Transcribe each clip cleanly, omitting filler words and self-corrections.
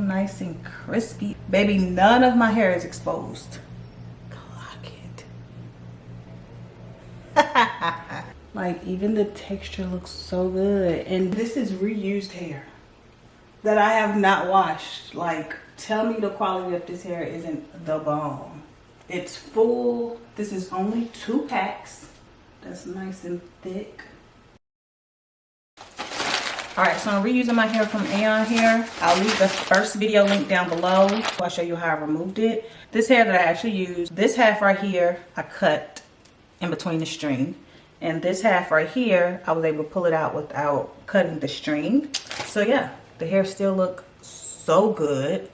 nice and crispy. Baby, none of my hair is exposed. Clock it. Like, even the texture looks so good. And this is reused hair that I have not washed. Like, tell me the quality of this hair isn't the bomb. It's full. This is only 2 packs. That's nice and thick. Alright, so I'm reusing my hair from EayonHair. I'll leave the first video link down below. I'll show you how I removed it. This hair that I actually used, this half right here, I cut in between the string. And this half right here, I was able to pull it out without cutting the string. So yeah, the hair still look so good.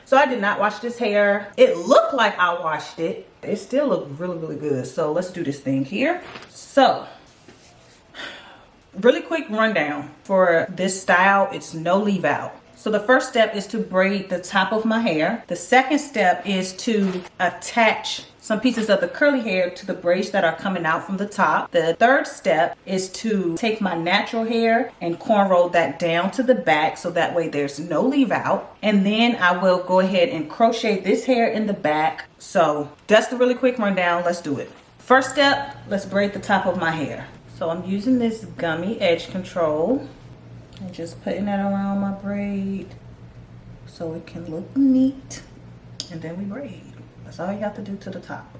So I did not wash this hair. It looked like I washed it. It still looked really, really good. So let's do this thing here. So, really quick rundown for this style. It's no leave out. So the first step is to braid the top of my hair. The second step is to attach some pieces of the curly hair to the braids that are coming out from the top. The third step is to take my natural hair and cornrow that down to the back so that way there's no leave out. And then I will go ahead and crochet this hair in the back. So that's the really quick rundown. Let's do it. First step, let's braid the top of my hair. So I'm using this gummy edge control and just putting that around my braid so it can look neat. And then we braid. That's all you have to do to the top.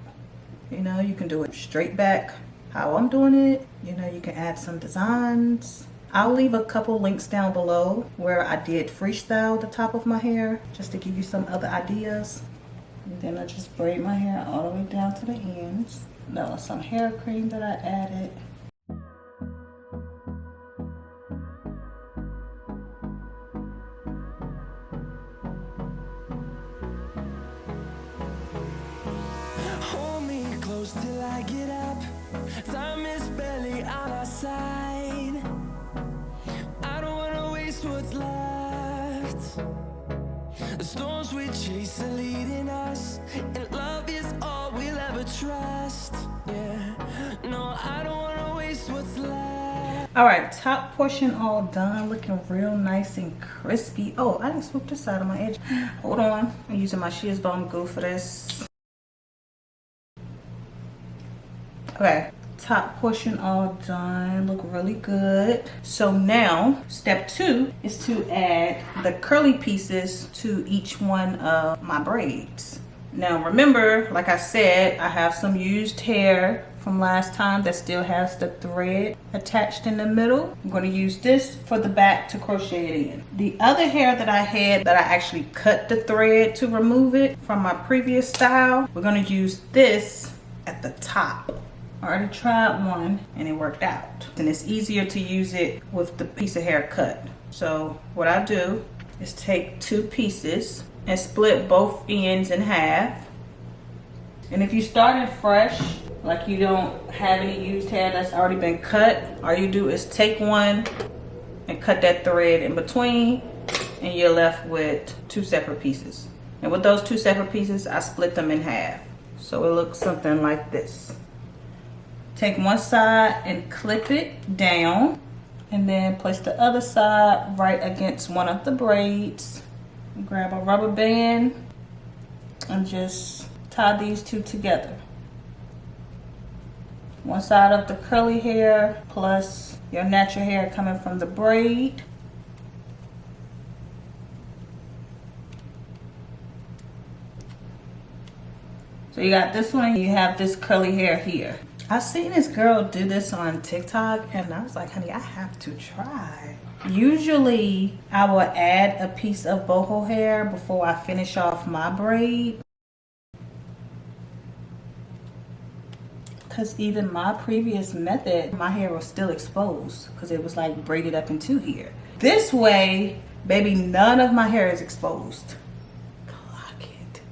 You know, you can do it straight back how I'm doing it. You know, you can add some designs. I'll leave a couple links down below where I did freestyle the top of my hair just to give you some other ideas. And then I just braid my hair all the way down to the ends. That was some hair cream that I added. Till I get up, time is barely on our side. I don't wanna waste what's left. The storms we chase are leading us, and love is all we'll ever trust. Yeah, no, I don't wanna waste what's left. All right, top portion all done, looking real nice and crispy. Oh, I didn't swoop this side of my edge. Hold on, I'm using my shears bone glue for this. Okay, top portion all done, look really good. So now step 2 is to add the curly pieces to each one of my braids. Now remember, like I said, I have some used hair from last time that still has the thread attached in the middle. I'm going to use this for the back to crochet it in. The other hair that I had that I actually cut the thread to remove it from my previous style, we're going to use this at the top. I already tried one and it worked out. And it's easier to use it with the piece of hair cut. So what I do is take 2 pieces and split both ends in half. And if you started fresh, like you don't have any used hair that's already been cut, all you do is take one and cut that thread in between and you're left with 2 separate pieces. And with those 2 separate pieces, I split them in half. So it looks something like this. Take one side and clip it down and then place the other side right against one of the braids. Grab a rubber band and just tie these 2 together. One side of the curly hair plus your natural hair coming from the braid. So you got this one and you have this curly hair here. I've seen this girl do this on TikTok and I was like, honey, I have to try. Usually I will add a piece of boho hair before I finish off my braid. Because even my previous method, my hair was still exposed because it was like braided up into here. This way, baby, none of my hair is exposed. Clock it.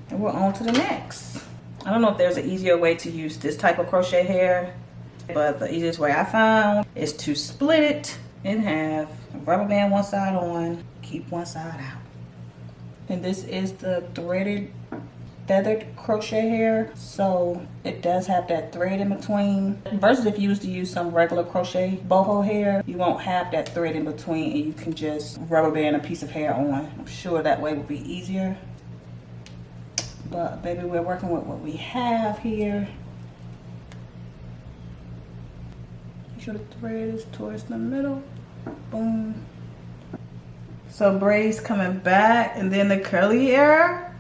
And we're on to the next. I don't know if there's an easier way to use this type of crochet hair, but the easiest way I found is to split it in half, rubber band one side on, keep one side out. And this is the threaded feathered crochet hair, so it does have that thread in between. Versus if you was to use some regular crochet boho hair, you won't have that thread in between and you can just rubber band a piece of hair on. I'm sure that way would be easier. But baby, we're working with what we have here. Make sure the thread is towards the middle. Boom. So braids coming back, and then the curly hair.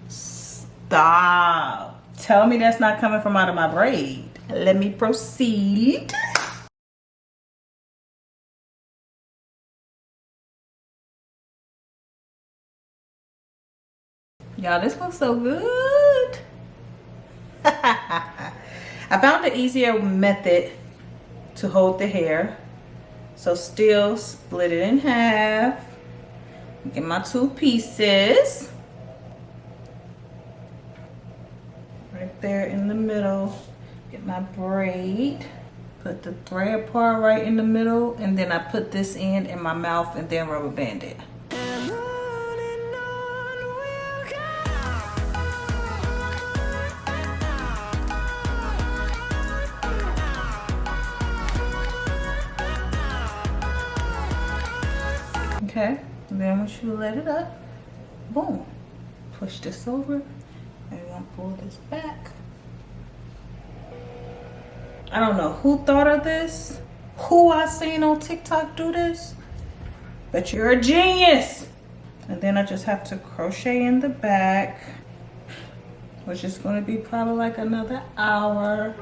Stop. Tell me that's not coming from out of my braid. Let me proceed. Y'all, this looks so good. I found an easier method to hold the hair. So still split it in half. Get my 2 pieces. Right there in the middle. Get my braid. Put the thread part right in the middle. And then I put this end in my mouth and then rubber band it. Okay, and then once you let it up, boom, push this over, and we're gonna pull this back. I don't know who thought of this, who I seen on TikTok do this, but you're a genius. And then I just have to crochet in the back, which is gonna be probably like another hour.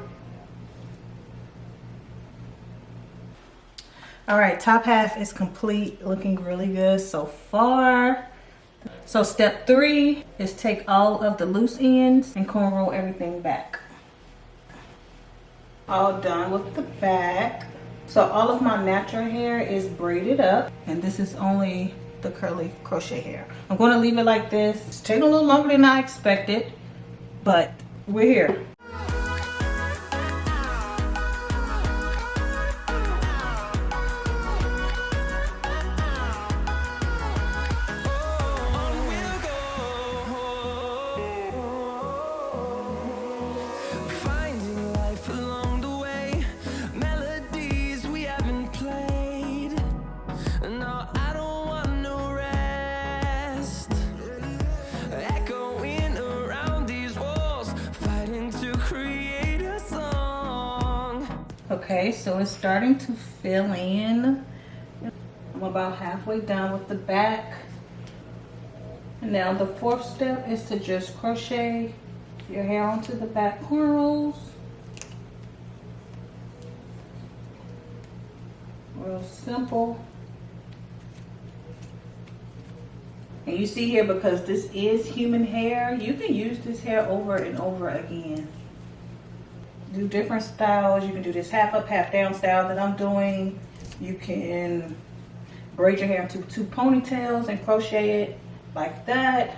All right, top half is complete, looking really good so far. So step 3 is take all of the loose ends and cornrow everything back. All done with the back. So all of my natural hair is braided up, and this is only the curly crochet hair. I'm gonna leave it like this. It's taking a little longer than I expected, but we're here. Okay, so it's starting to fill in. I'm about halfway done with the back. And now the 4th step is to just crochet your hair onto the back cornrows. Real simple. And you see here, because this is human hair, you can use this hair over and over again. Do different styles. You can do this half up, half down style that I'm doing. You can braid your hair into 2 ponytails and crochet it like that.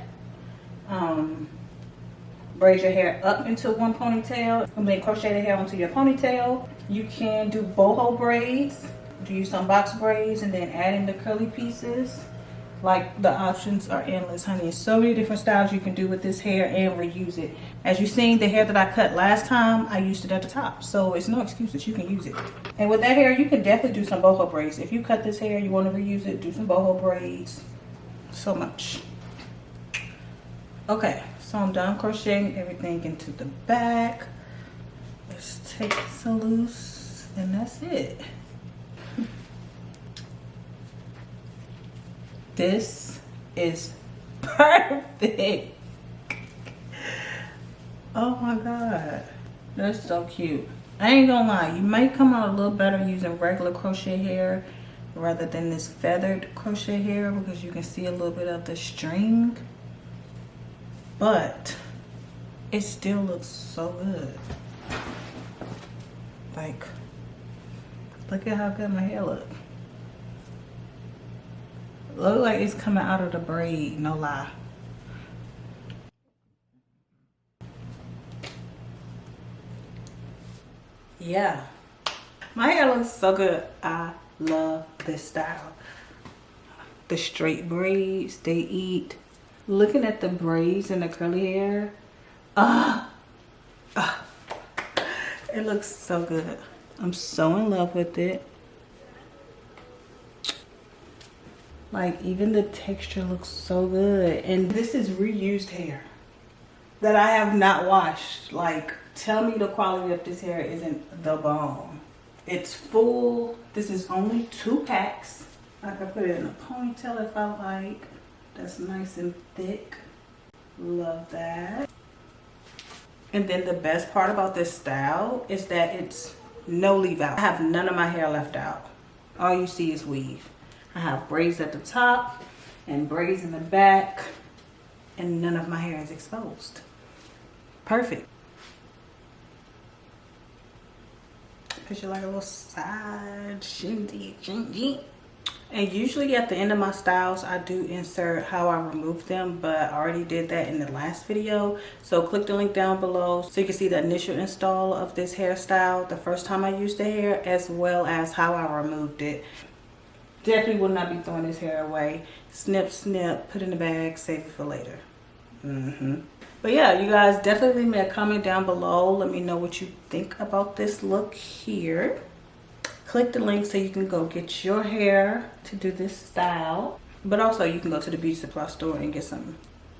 Braid your hair up into 1 ponytail and then crochet the hair onto your ponytail. You can do boho braids. Do some box braids and then add in the curly pieces. Like, the options are endless, honey. There's so many different styles you can do with this hair and reuse it. As you've seen, the hair that I cut last time, I used it at the top. So it's no excuses, you can use it. And with that hair, you can definitely do some boho braids. If you cut this hair, you want to reuse it, do some boho braids. So much. Okay, so I'm done crocheting everything into the back. Let's take this loose, and that's it. This is perfect. Oh my God. That's so cute. I ain't gonna lie, you might come out a little better using regular crochet hair rather than this feathered crochet hair, because you can see a little bit of the string. But it still looks so good. Like, look at how good my hair looks. Look like it's coming out of the braid, no lie. Yeah, my hair looks so good. I love this style. The straight braids, they eat. Looking at the braids and the curly hair, It looks so good. I'm so in love with it. Like, even the texture looks so good. And this is reused hair that I have not washed. Like, tell me the quality of this hair isn't the bomb. It's full. This is only 2 packs. I can put it in a ponytail if I like. That's nice and thick. Love that. And then the best part about this style is that it's no leave out. I have none of my hair left out. All you see is weave. I have braids at the top and braids in the back, and none of my hair is exposed. Perfect. Picture like a little side shindy. And usually at the end of my styles, I do insert how I remove them, but I already did that in the last video. So click the link down below so you can see the initial install of this hairstyle, the first time I used the hair, as well as how I removed it. Definitely will not be throwing this hair away. Snip, snip, put in the bag, save it for later. But yeah, you guys definitely leave me a comment down below. Let me know what you think about this look here. Click the link so you can go get your hair to do this style. But also you can go to the beauty supply store and get some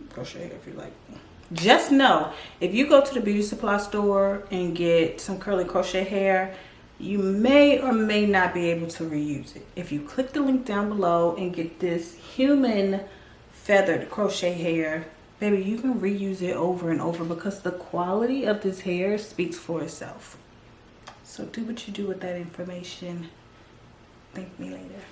crochet hair if you like. Just know, if you go to the beauty supply store and get some curly crochet hair, you may or may not be able to reuse it. If you click the link down below and get this human feathered crochet hair, baby, you can reuse it over and over because the quality of this hair speaks for itself. So do what you do with that information. Thank me later.